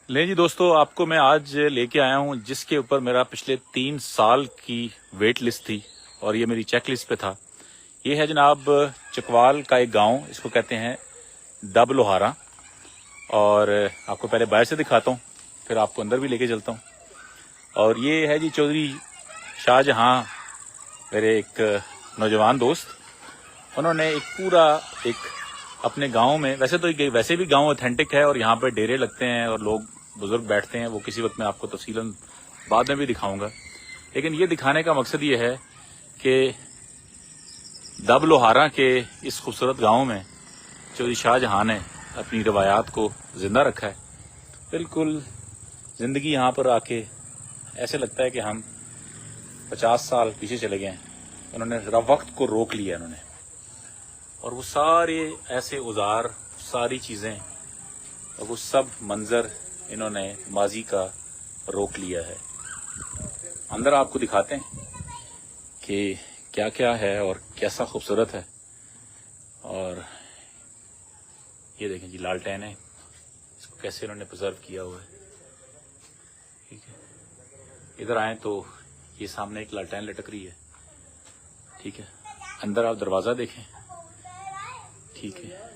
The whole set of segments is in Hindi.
ले जी दोस्तों, आपको मैं आज लेके आया हूँ जिसके ऊपर मेरा पिछले 3 साल की वेट लिस्ट थी और ये मेरी चेक लिस्ट पे था। ये है जनाब चकवाल का एक गांव, इसको कहते हैं दब लोहारा। और आपको पहले बाहर से दिखाता हूँ, फिर आपको अंदर भी लेके चलता हूँ। और ये है जी चौधरी शाहजहां, मेरे एक नौजवान दोस्त। उन्होंने एक पूरा अपने गांव में, वैसे भी गांव ऑथेंटिक है और यहाँ पे डेरे लगते हैं और लोग बुजुर्ग बैठते हैं। वो किसी वक्त मैं आपको तफसीलन बाद में भी दिखाऊंगा, लेकिन ये दिखाने का मकसद ये है कि दब लोहारा के इस खूबसूरत गांव में चौधरी शाहजहां ने अपनी रवायात को जिंदा रखा है। बिल्कुल जिंदगी यहाँ पर आके ऐसे लगता है कि हम 50 साल पीछे चले गए हैं। उन्होंने जरा वक्त को रोक लिया इन्होंने, और वो सारे ऐसे औजार, सारी चीज़ें और वो सब मंजर इन्होंने माजी का रोक लिया है। अंदर आपको दिखाते हैं कि क्या क्या है और कैसा खूबसूरत है। और ये देखें जी, लालटेन है, इसको कैसे इन्होंने प्रिजर्व किया हुआ है। ठीक है, इधर आए तो ये सामने एक लालटेन लटक रही है। ठीक है, अंदर आप दरवाज़ा देखें। ठीक है,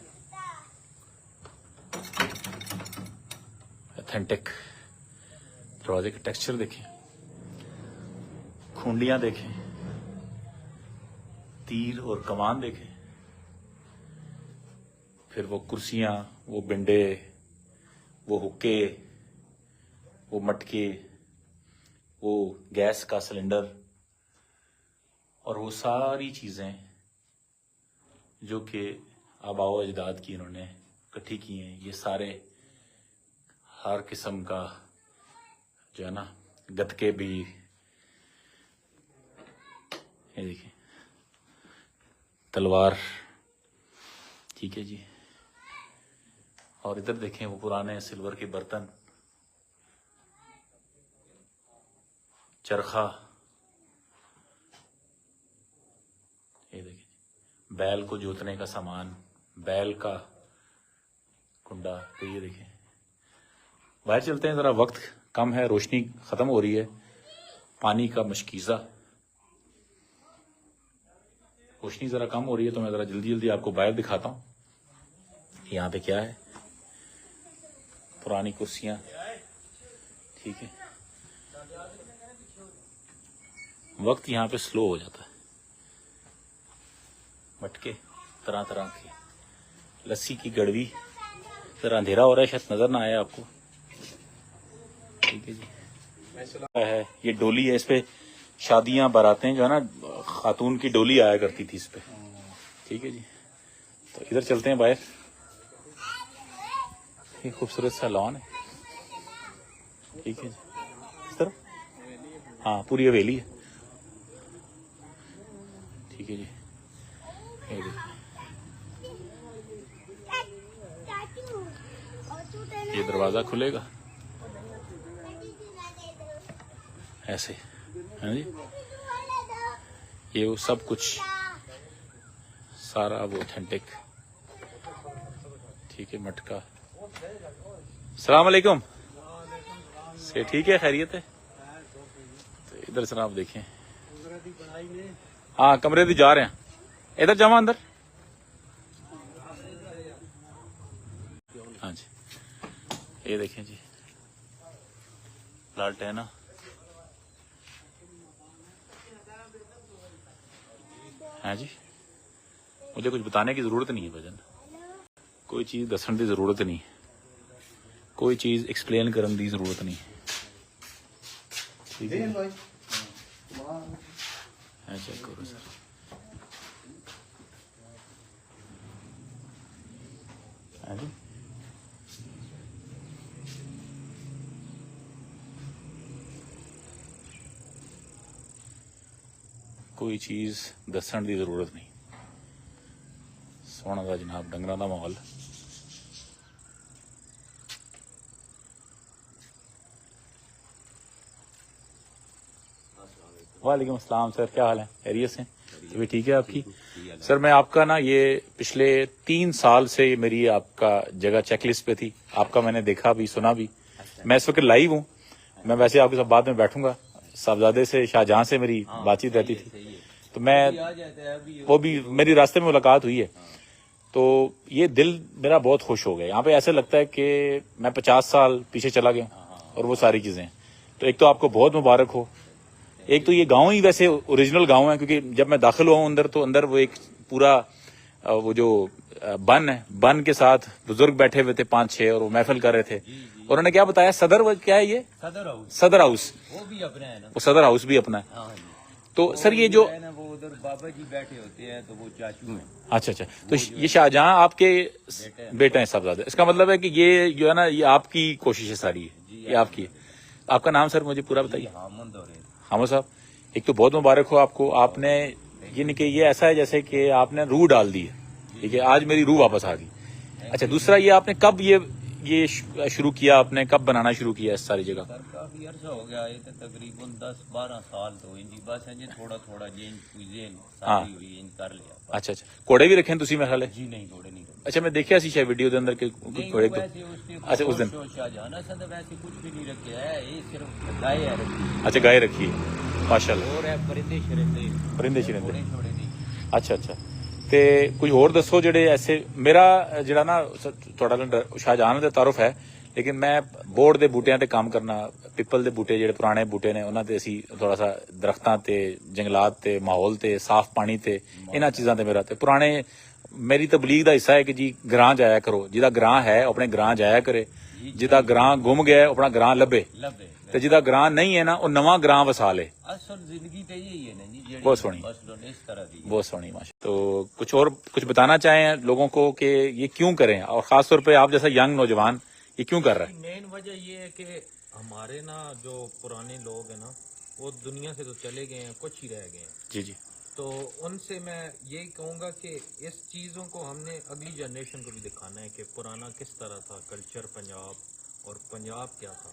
ऑथेंटिक दरवाजे का टेक्सचर देखें, खूंडियां देखें, तीर और कमान देखें, फिर वो कुर्सियां, वो बिंडे, वो हुक्के, वो मटके, वो गैस का सिलेंडर और वो सारी चीज़ें जो कि आबाओ अजदाद की इन्होंने इकट्ठी की हैं। ये सारे हर किस्म का जो है ना, गतके भी, ये देखिए तलवार। ठीक है जी, और इधर देखें वो पुराने सिल्वर के बर्तन, चरखा। ये देखिए बैल को जोतने का सामान, बैल का कुंडा। तो ये देखें, बाहर चलते हैं, ज़रा वक्त कम है, रोशनी ख़त्म हो रही है। पानी का मशकीज़ा, रोशनी ज़रा कम हो रही है तो मैं ज़रा जल्दी जल्दी आपको बाहर दिखाता हूँ। यहाँ पे क्या है, पुरानी कुर्सियाँ। ठीक है, वक्त यहाँ पे स्लो हो जाता है। मटके तरह तरह के, लस्सी की गड़वी। ज़रा अंधेरा हो रहा है, शायद नज़र ना आए आपको। ठीक है जी, है ये डोली है, इस पे शादियां बारातें जो है ना, खातून की डोली आया करती थी इस पे। ठीक है जी, तो इधर चलते हैं बाहर। ये खूबसूरत सा लॉन है। ठीक है जी, इस तरफ हाँ पूरी हवेली है। ठीक है जी, ये दरवाजा खुलेगा ऐसे, है जी। ये वो सब कुछ सारा वो ऑथेंटिक। ठीक है, मटका। सलाम अलैकुम से, ठीक है, खैरियत है। तो इधर से आप देखें, हाँ कमरे दी जा रहे हैं, इधर जावा अंदर। हाँ जी, ये देखें जी, लालटेना। हाँ जी, मुझे कुछ बताने की जरूरत नहीं है भजन, कोई चीज़ दसन की जरूरत नहीं, कोई चीज़ एक्सप्लेन करने की जरूरत नहीं। ठीक है, चेक करो सर। हाँ जी, कोई चीज़ दसन की जरूरत नहीं। सोहना दा जनाब डंगरां दा माहौल। वालेकुम अस्सलाम सर, क्या हाल है, खैरियत से? भी ठीक है आपकी? सर मैं आपका ना, ये पिछले 3 साल से मेरी आपका जगह चेकलिस्ट पे थी, आपका मैंने देखा भी, सुना भी। मैं इस वक्त लाइव हूँ। मैं वैसे आपके साथ बाद में बैठूंगा, साहबजादे से शाहजहां से मेरी बातचीत रहती थी, तो मैं वो भी मेरी रास्ते में मुलाकात हुई है, तो ये दिल मेरा बहुत खुश हो गया। यहाँ पे ऐसे लगता है कि मैं 50 साल पीछे चला गया और वो सारी चीजें। तो एक तो आपको बहुत मुबारक हो। एक तो ये गांव ही वैसे ओरिजिनल गांव है, क्योंकि जब मैं दाखिल हुआ हूं अंदर, तो अंदर वो एक पूरा वो जो बन है, बन के साथ बुजुर्ग बैठे हुए थे 5-6 और वो महफिल कर रहे थे। उन्होंने क्या बताया, सदर क्या है ये? सदर हाउस। वो भी अपना है ना, वो सदर हाउस भी अपना है। तो सर ये जो है ना, वो उधर बाबा जी बैठे होते हैं, तो वो चाचू हैं। अच्छा, तो ये शाहजहां आपके बेटे हैं साहबजादे। इसका मतलब है कि ये जो है ना, ये आपकी कोशिश है सारी, ये आपकी है। आपका नाम सर मुझे पूरा बताइए। हामद साहब, एक तो बहुत मुबारक हो आपको। आपने ये नहीं कि ये ऐसा है जैसे कि आपने रूह डाल दी है, ठीक है, आज मेरी रूह वापस आ गई। अच्छा, दूसरा ये आपने कब ये शुरू किया, आपने कब बनाना शुरू किया इस सारी जगह? काफी अर्सा हो गया, ये तो तकरीबन 10-12 साल तो इनकी बस है, थोड़ा सारी हुई इन कर लिया। अच्छा, घोड़े भी रखे हैं तुसी मेरे ख्याल है? जी नहीं, घोड़े नहीं रखे। अच्छा, मैं देखिया सी शायद वीडियो के अंदर के घोड़े तो। अच्छा, उस दिन शाहजहां वैसे कुछ भी नहीं रखे है, ये सिर्फ गाय है रखी। अच्छा, गाय रखी है, माशाल्लाह। और है परिंदे शरिंदे। अच्छा, ते कुछ होर दसो जेडे ऐसे। मेरा जेड़ा ना थोड़ा शाहजहां दे तारुफ है, लेकिन मैं बोर्ड दे बूटियां ते काम करना, पिपल दे बूटे जेडे पुराने बूटे ने उन्हां ते असी थोड़ा सा दरख्तां ते जंगलात ते माहौल ते साफ पानी ते इन्हां चीजां ते मेरा ते पुराने मेरी तबलीग दा हिस्सा है कि जी ग्रां जाया करो, जिहदा ग्रां है अपने ग्रां जाया करे, जिहदा ग्रां गुम गया है अपना ग्रां लभे, ते जिहदा ग्रां नहीं है ना वो नवा ग्रां वसा ले। असल जिंदगी तो यही है ना जी, बहुत सोहनी, इस तरह की बहुत सोहनी माशा। तो कुछ बताना चाहें लोगों को कि ये क्यों करें, और खास तौर पे आप जैसा यंग नौजवान ये क्यों कर रहा है? मेन वजह ये है कि हमारे ना जो पुराने लोग हैं ना, वो दुनिया से तो चले गए हैं, कुछ ही रह गए हैं। जी। तो उनसे मैं यही कहूँगा कि इस चीज़ों को हमने अगली जनरेशन को भी दिखाना है कि पुराना किस तरह था कल्चर पंजाब, और पंजाब क्या था।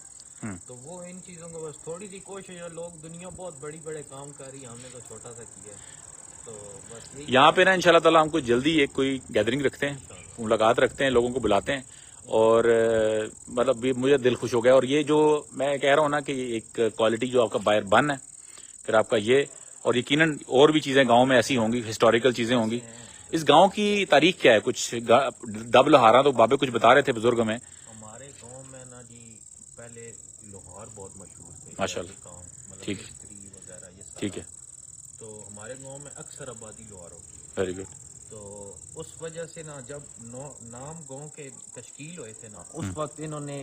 तो वो इन चीज़ों को बस थोड़ी सी कोशिश है। लोग दुनिया बहुत बड़े काम कर रही है, हमने तो छोटा सा किया है। तो बस यहाँ पे ना इंशाल्लाह ताला हम जल्दी एक कोई गैदरिंग रखते हैं, मुलाकात रखते हैं, लोगों को बुलाते हैं, और मतलब मुझे दिल खुश हो गया। और ये जो मैं कह रहा हूँ ना कि एक क्वालिटी जो आपका बाहर बन है, फिर आपका ये, और यकीनन और भी चीजें गांव में ऐसी होंगी, हिस्टोरिकल चीजें होंगी। इस गांव की तारीख क्या है? कुछ डब लोहारा तो बाबे कुछ बता रहे थे बुजुर्ग में। हमारे गांव में ना जी पहले लोहार बहुत मशहूर थे माशाल्लाह। ठीक है, ठीक है। तो हमारे गांव में अक्सर आबादी लोहारों की। Very good. तो उस वजह से ना जब नाम गांव के तश्कील हुए थे ना, उस वक्त इन्होंने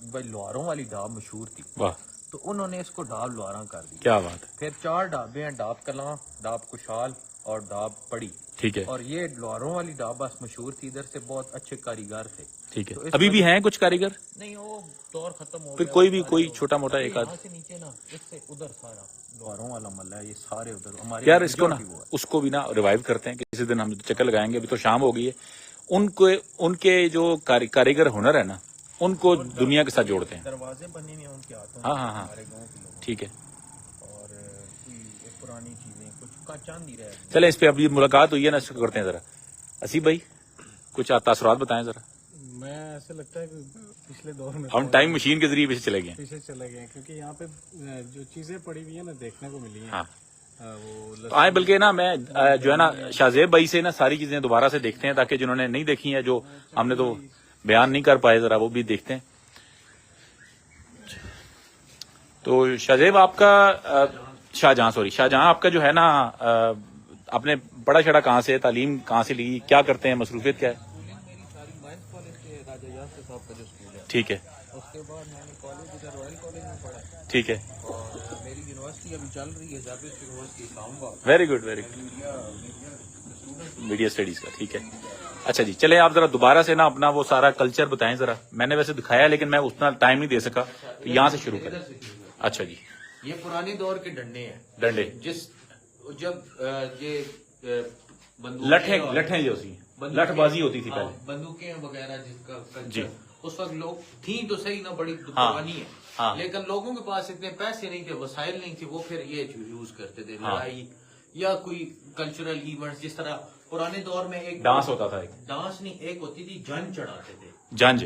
भाई लोहारों वाली ढाब मशहूर थी। वाह, तो उन्होंने इसको ढाब लोहारा कर दी। क्या बात है। फिर 4 ढाबे हैं, ढाब कलां, ढाब कुशाल और ढाब पड़ी। ठीक है। और ये लोहारों वाली ढाब बस मशहूर थी, इधर से बहुत अच्छे कारीगर थे। ठीक है। तो अभी भी हैं कुछ कारीगर? नहीं, वो दौर खत्म हो फिर गया। कोई छोटा मोटा एक आध यहाँ से नीचे ना, इससे उधर सारा लोहारों वाला मल्ला है, ये सारे उधर हमारे। यार इसको ना उसको भी ना रिवाइव करते हैं, किसी दिन हम चक्कर लगाएंगे। अभी तो शाम हो गई है। उनके जो कारीगर हुनर है ना, उनको दुनिया के साथ जोड़ते हैं। दरवाजे बने हुए हैं उनके हाथों। हाँ, हमारे गाँव के लोग। ठीक है। और पुरानी चीजें कुछ का चांदी रह गई। चले, इस पे अभी मुलाकात हुई है ना, इसको करते हैं जरा। असीब भाई कुछ तासुरात बताएं जरा। मैं ऐसे लगता है कि पिछले दौर में हम टाइम मशीन के जरिए पीछे चले गए, क्योंकि यहाँ पे जो चीजें पड़ी हुई है ना, देखने को मिली हैं। हाँ, वो तो आए बल्कि ना मैं जो है ना शाहजेब भाई से ना सारी चीजें दोबारा से देखते हैं, ताकि जिन्होंने नहीं देखी है, जो हमने तो बयान नहीं कर पाए, जरा वो भी देखते हैं। तो शाहजेब आपका शाहजहां आपका जो है ना, आपने पढ़ा छड़ा कहाँ से, तालीम कहाँ से ली, क्या करते हैं, मसरूफियत क्या है? मेरी सारी माइंस कॉलेज के राजा यासर साहब का जो स्कूल है। ठीक है। उसके बाद मैंने कॉलेज इधर रॉयल कॉलेज में पढ़ा। ठीक है। और मेरी यूनिवर्सिटी अभी चल रही है, Jabir university Islamabad. Very good, very good. Media studies का, ठीक है। अच्छा जी, चले आप जरा दोबारा से ना अपना वो सारा कल्चर बताएं जरा। मैंने वैसे दिखाया, लेकिन मैं उतना टाइम नहीं दे सका, तो यहाँ से शुरू करें। अच्छा जी, ये पुराने दौर के डंडे हैं। डंडे, जब ये लठे जो सी लठबाजी होती थी पहले, बंदूकें वगैरह जिसका जी, उस वक्त लोग थी तो सही ना, बड़ी हाँ, पुरानी है। हाँ, लेकिन लोगों के पास इतने पैसे नहीं थे, वसाइल नहीं थी, वो फिर ये यूज करते थे। हाँ, लड़ाई या कोई कल्चरल इवेंट्स, जिस तरह पुराने दौर में एक डांस होता था, एक डांस नहीं, एक होती थी जंज चढ़ाते थे। जंज।